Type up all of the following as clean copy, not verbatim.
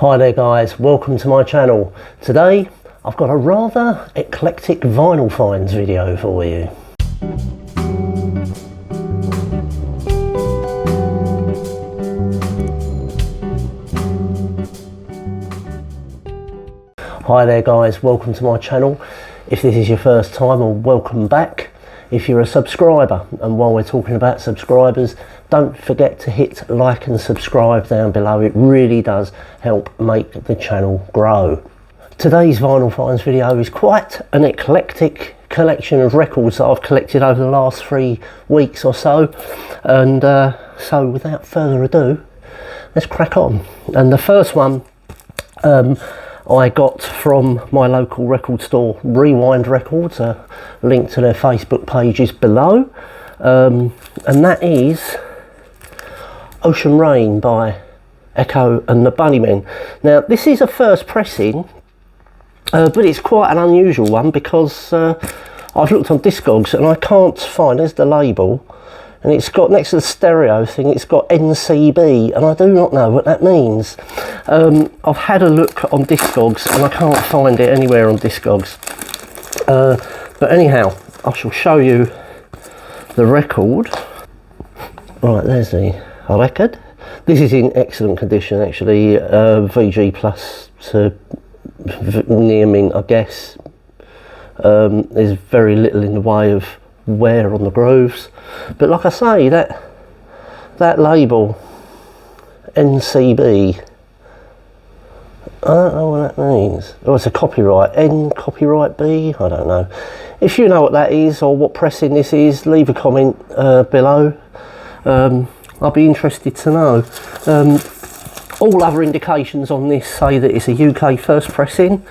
Hi there guys, welcome to my channel. Today I've got a rather eclectic vinyl finds video for you. Hi there guys, welcome to my channel. If this is your first time, well, welcome back. If you're a subscriber, and while we're talking about subscribers, don't forget to hit like and subscribe down below. It really does help make the channel grow. Today's vinyl finds video is quite an eclectic collection of records that I've collected over the last 3 weeks or so. And so without further ado, let's crack on. And the first one I got from my local record store, Rewind Records. A link to their Facebook page is below, and that is Ocean Rain by Echo and the Bunnymen. Now this is a first pressing, but it's quite an unusual one because I've looked on Discogs and I can't find, there's the label, and it's got next to the stereo thing, it's got NCB, and I do not know what that means. I've had a look on Discogs and I can't find it anywhere on Discogs. But anyhow, I shall show you the record. Right, there's the record. This is in excellent condition actually, VG plus to near mint I guess. There's very little in the way of wear on the grooves, but like I say, that label NCB, I don't know what that means. Oh, it's a copyright, N copyright B, I don't know. If you know what that is or what pressing this is, leave a comment below. I'll be interested to know. All other indications on this say that it's a UK first pressing.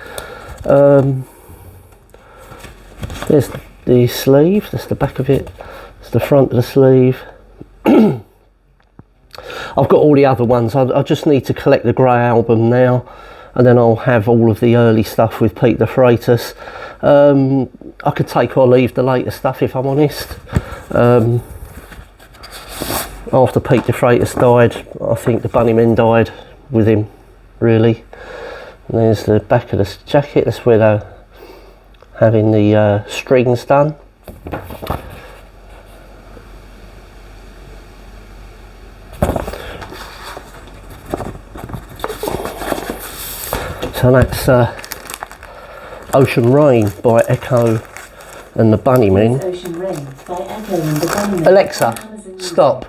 There's the sleeve, that's the back of it, that's the front of the sleeve. I've got all the other ones. I just need to collect the grey album now, and then I'll have all of the early stuff with Pete the Freitas. I could take or leave the later stuff if I'm honest. After Pete the Freitas died, I think the Bunnymen died with him, really. And there's the back of the jacket, that's where they're having the strings done. So that's Ocean Rain by Echo and the Bunnymen. Ocean Rain by Echo and the Bunnymen. Alexa, stop.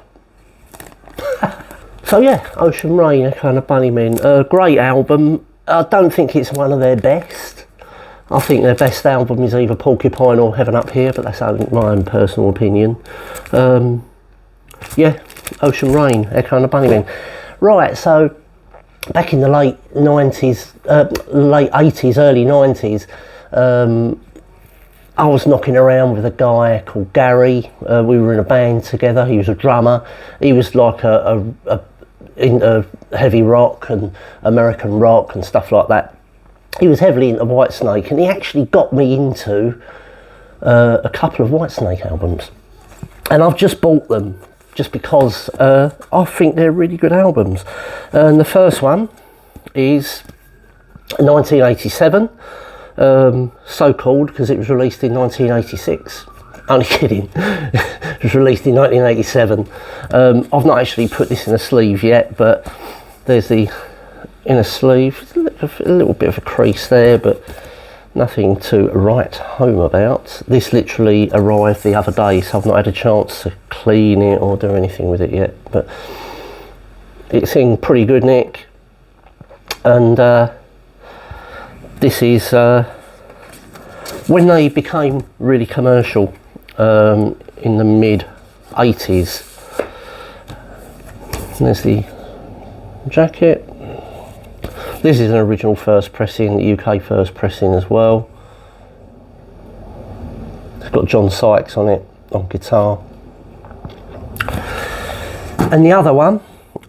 So yeah, Ocean Rain, Echo and the Bunnymen. Great album. I don't think it's one of their best. I think their best album is either Porcupine or Heaven Up Here, but that's my own personal opinion. Yeah, Ocean Rain, Echo and the Bunnymen. Right, so back in the late 90s, late 80s, early 90s, I was knocking around with a guy called Gary. We were in a band together. He was a drummer. He was like into heavy rock and American rock and stuff like that. He was heavily into Whitesnake, and he actually got me into a couple of Whitesnake albums. And I've just bought them just because I think they're really good albums. And the first one is 1987, so called because it was released in 1986. Only kidding. It was released in 1987. I've not actually put this in a sleeve yet, but there's the inner sleeve, a little bit of a crease there, but nothing to write home about. This literally arrived the other day, so I've not had a chance to clean it or do anything with it yet, but it's in pretty good nick. And this is when they became really commercial, in the mid 80s. There's the jacket. This is an original first pressing, the UK first pressing as well. It's got John Sykes on it, on guitar. And the other one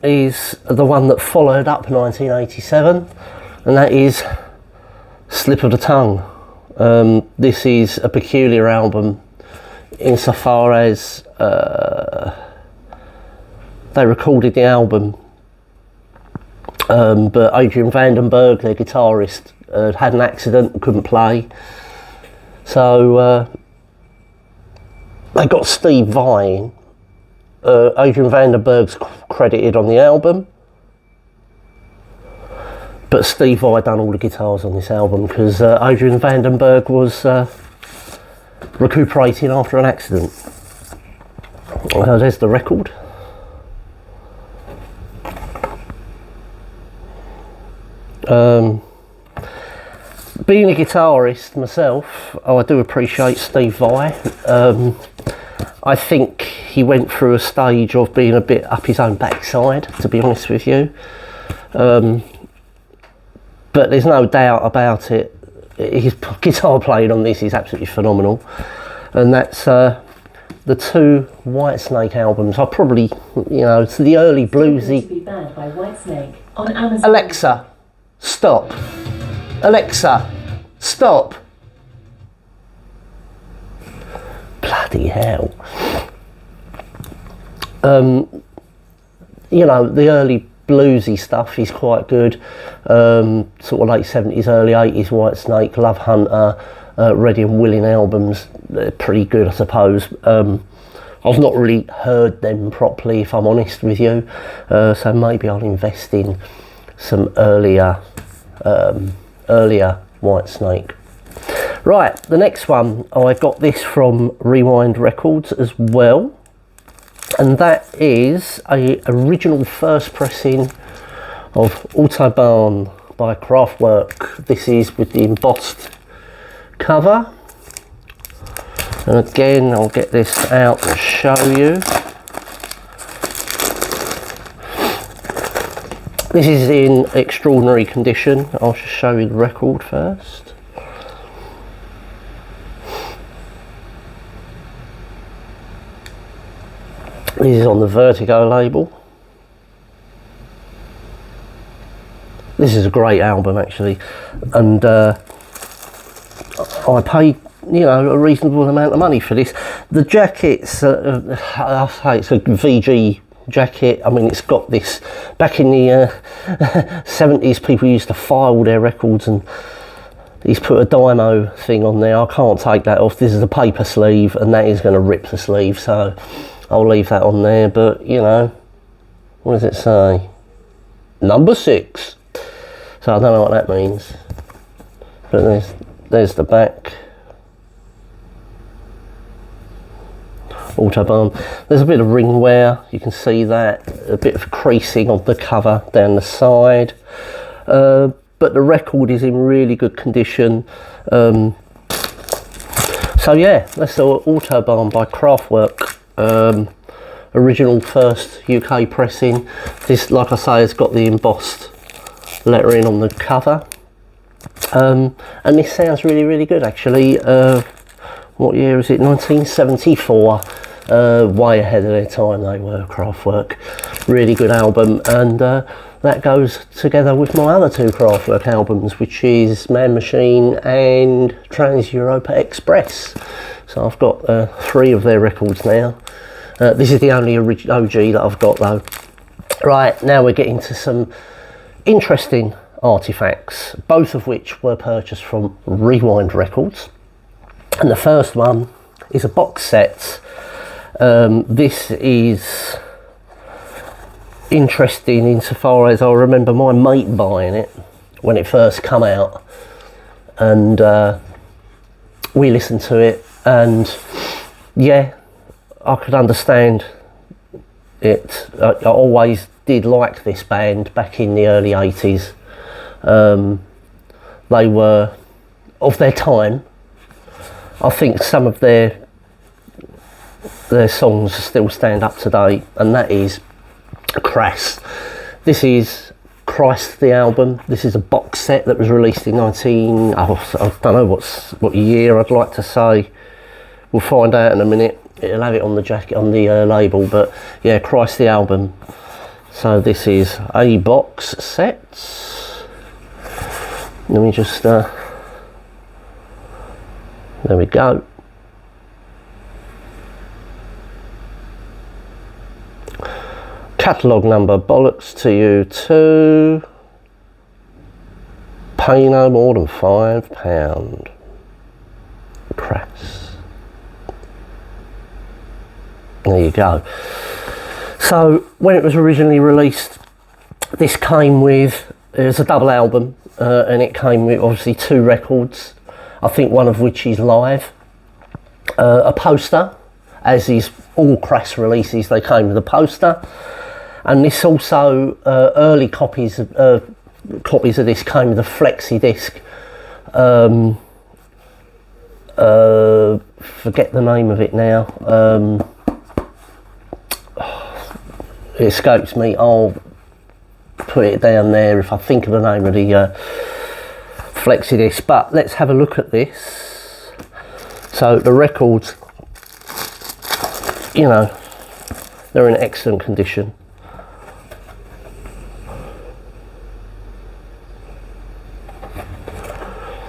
is the one that followed up 1987, and that is Slip of the Tongue. This is a peculiar album insofar as they recorded the album but Adrian Vandenberg, their guitarist, had an accident and couldn't play. So they got Steve Vai in. Adrian Vandenberg's credited on the album, but Steve Vai done all the guitars on this album because Adrian Vandenberg was recuperating after an accident. There's the record. Being a guitarist myself, I do appreciate Steve Vai. I think he went through a stage of being a bit up his own backside, to be honest with you. But there's no doubt about it. His guitar playing on this is absolutely phenomenal. And that's the two Whitesnake albums. I probably, it's the early bluesy. To be banned by Whitesnake on Amazon. Alexa, stop. Alexa, stop. Bloody hell. The early bluesy stuff is quite good. Sort of late 70s, early 80s Whitesnake, Love Hunter, Ready and Willing albums. They're pretty good, I suppose. I've not really heard them properly, if I'm honest with you. So maybe I'll invest in some earlier Whitesnake. Right, the next one, I got this from Rewind Records as well, and that is a original first pressing of Autobahn by Kraftwerk. This is with the embossed cover, and again I'll get this out and show you. This is in extraordinary condition. I'll just show you the record first. This is on the Vertigo label. This is a great album actually, and I paid a reasonable amount of money for this. The jacket's I'll say it's a VG jacket. I mean, it's got this. Back in the 70s, people used to file their records, and he's put a Dymo thing on there. I can't take that off. This is a paper sleeve, and that is going to rip the sleeve, so I'll leave that on there. But what does it say? Number 6. So I don't know what that means. But there's the back. Autobahn. There's a bit of ring wear, you can see that. A bit of creasing on the cover down the side. But the record is in really good condition. So yeah, that's the Autobahn by Kraftwerk. Original first UK pressing. This, like I say, has got the embossed lettering on the cover. And this sounds really, really good actually. What year is it? 1974. Way ahead of their time they were, Kraftwerk. Really good album, and that goes together with my other two Kraftwerk albums, which is Man Machine and Trans Europa Express. So I've got 3 of their records now. This is the only OG that I've got though. Right, now we're getting to some interesting artifacts, both of which were purchased from Rewind Records. And the first one is a box set. This is interesting insofar as I remember my mate buying it when it first come out, and we listened to it, and yeah, I could understand it. I always did like this band back in the early 80s. They were of their time. I think some of their songs still stand up today, and that is Crass. This is Christ the album. This is a box set that was released in I don't know what year I'd like to say. We'll find out in a minute. It'll have it on the jacket, on the label, but yeah, Christ the album. So this is a box set. Let me just there we go. Catalogue number, bollocks to you too. Pay no more than £5. Crass. There you go. So when it was originally released, this came with, it was a double album, and it came with obviously 2 records, I think one of which is live, a poster, as is all Crass releases, they came with a poster, and this also, early copies of this came with a flexi disc. Forget the name of it now. It escapes me. I'll put it down there if I think of the name of the flexi disc. But let's have a look at this. So the records, you know, they're in excellent condition.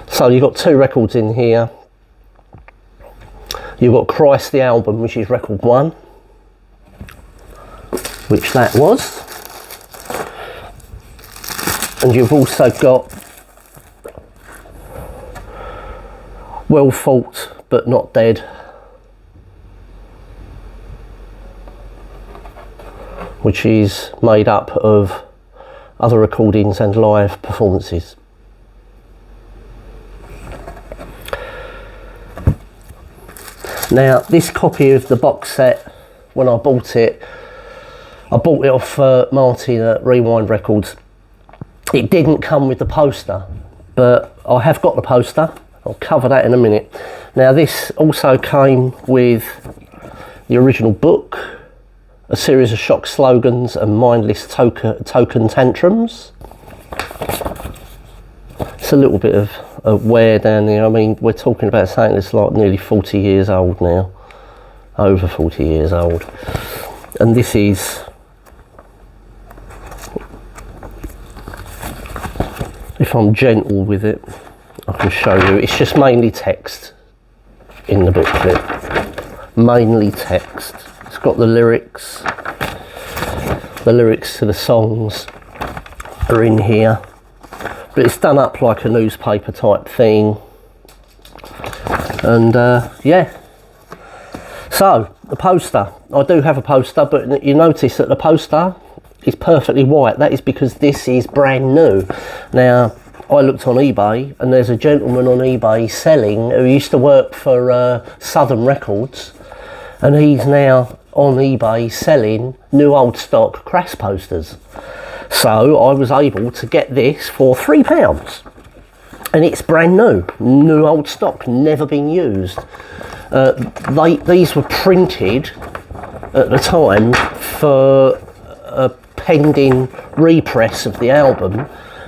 So you've got 2 records in here. You've got Christ the Album, which is record 1, which that was. And you've also got Well Fought But Not Dead, which is made up of other recordings and live performances. Now, this copy of the box set, when I bought it off Martin at Rewind Records. It didn't come with the poster, but I have got the poster. I'll cover that in a minute. Now, this also came with the original book, a series of shock slogans and mindless token tantrums. It's a little bit of wear down there. I mean, we're talking about something that's like nearly 40 years old now, over 40 years old. And this is, if I'm gentle with it, I can show you. It's just mainly text in the booklet, mainly text. It's got the lyrics to the songs are in here. But it's done up like a newspaper type thing, and yeah. So the poster, I do have a poster, but you notice that the poster is perfectly white. That is because this is brand new. Now, I looked on eBay, and there's a gentleman on eBay selling who used to work for Southern Records, and he's now on eBay selling new old stock Crass posters. So I was able to get this for £3, and it's brand new old stock, never been used. These were printed at the time for a pending repress of the album,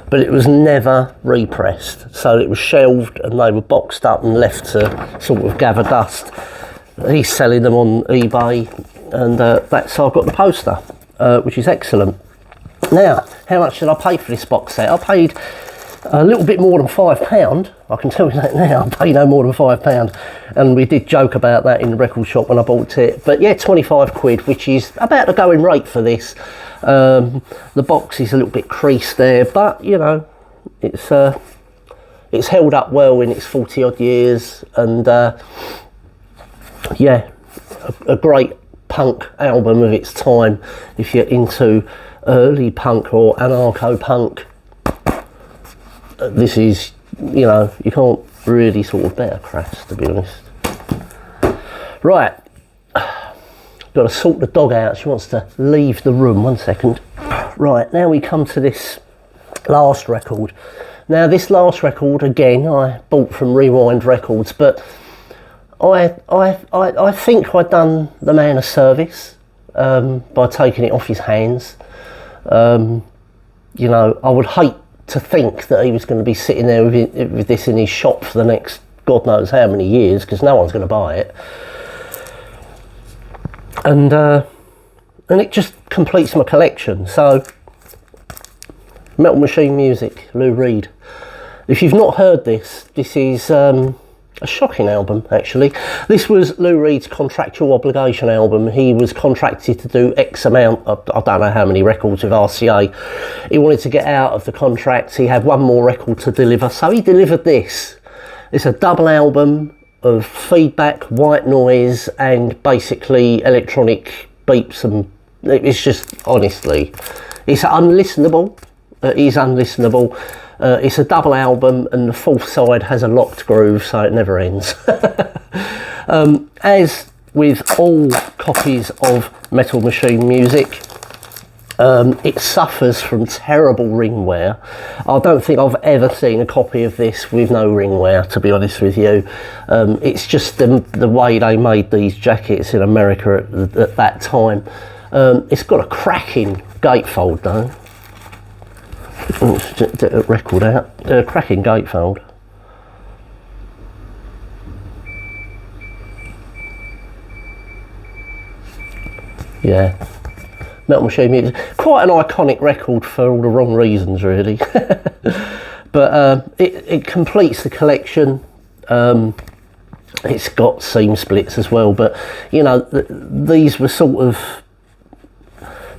but it was never repressed, so it was shelved and they were boxed up and left to sort of gather dust. He's selling them on eBay, and that's how I got the poster, which is excellent. Now, how much did I pay for this box set? I paid a little bit more than £5. I can tell you that now. I paid no more than £5, and we did joke about that in the record shop when I bought it. But yeah, 25 quid, which is about the going rate for this. The box is a little bit creased there, but you know, it's held up well in its 40 odd years, and yeah, a great punk album of its time if you're into early punk or anarcho-punk. This is, you know, you can't really sort of better Crass, to be honest. Right, got to sort the dog out. She wants to leave the room. 1 second. Right, now we come to this last record. Now, this last record, again, I bought from Rewind Records, but I think I'd done the man a service by taking it off his hands. You know, I would hate to think that he was going to be sitting there with this in his shop for the next God knows how many years, because no one's going to buy it. And it just completes my collection. So, Metal Machine Music, Lou Reed. If you've not heard this, this is A shocking album, actually. This was Lou Reed's contractual obligation album. He was contracted to do X amount of, I don't know how many records with RCA. He wanted to get out of the contract. He had one more record to deliver, so he delivered this. It's a double album of feedback, white noise, and basically electronic beeps, and it's just, honestly, it's unlistenable. It is unlistenable. It's a double album, and the fourth side has a locked groove, so it never ends. As with all copies of Metal Machine music, it suffers from terrible ring wear. I don't think I've ever seen a copy of this with no ring wear, to be honest with you. It's just the way they made these jackets in America at that time. It's got a cracking gatefold though. Record out. Cracking gatefold. Yeah. Metal Machine music. Quite an iconic record for all the wrong reasons, really. But it completes the collection. It's got seam splits as well, but you know, these were sort of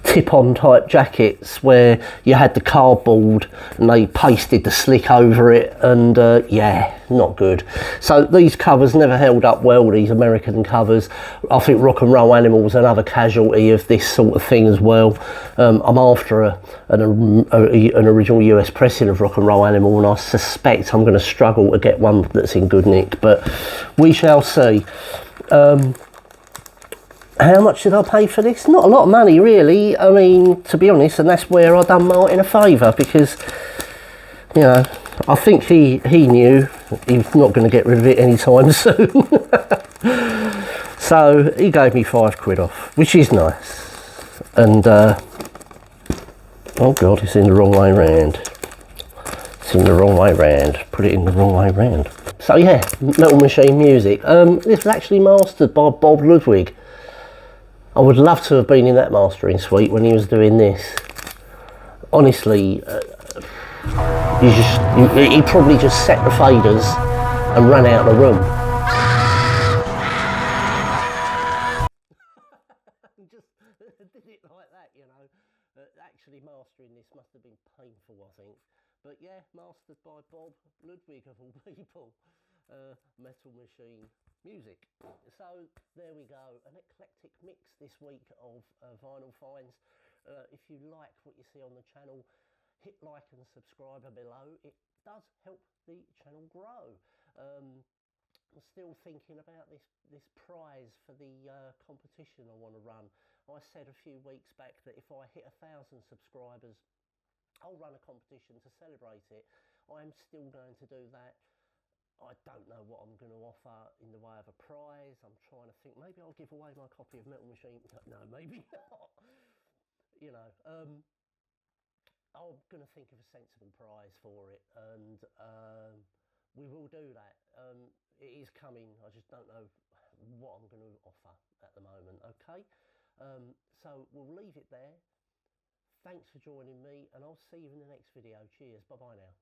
tip-on type jackets where you had the cardboard and they pasted the slick over it, and yeah, not good. So these covers never held up well, these American covers. I think Rock and Roll Animal's another casualty of this sort of thing as well. I'm after an original US pressing of Rock and Roll Animal, and I suspect I'm going to struggle to get one that's in good nick, but we shall see. How much did I pay for this? Not a lot of money, really. I mean, to be honest, and that's where I done Martin a favour, because, you know, I think he knew he was not going to get rid of it anytime soon. So he gave me £5 off, which is nice. And, oh God, it's in the wrong way round. It's in the wrong way round. Put it in the wrong way round. So yeah, Metal Machine music. This was actually mastered by Bob Ludwig. I would love to have been in that mastering suite when he was doing this. Honestly, he probably just set the faders and ran out of the room. Just did it like that, you know. Actually mastering this must have been painful, I think. But yeah, mastered by Bob Ludwig of all people. Metal Machine music. So there we go, an eclectic mix this week of vinyl finds. If you like what you see on the channel, hit like and subscribe below. It does help the channel grow. I'm still thinking about this prize for the competition I want to run. I said a few weeks back that if I hit 1,000 subscribers, I'll run a competition to celebrate it. I'm still going to do that. I don't know what I'm going to offer in the way of a prize. I'm trying to think. Maybe I'll give away my copy of Metal Machine. No, maybe not. You know, I'm going to think of a sensible prize for it, and we will do that. It is coming. I just don't know what I'm going to offer at the moment. Okay, so we'll leave it there. Thanks for joining me, and I'll see you in the next video. Cheers. Bye bye now.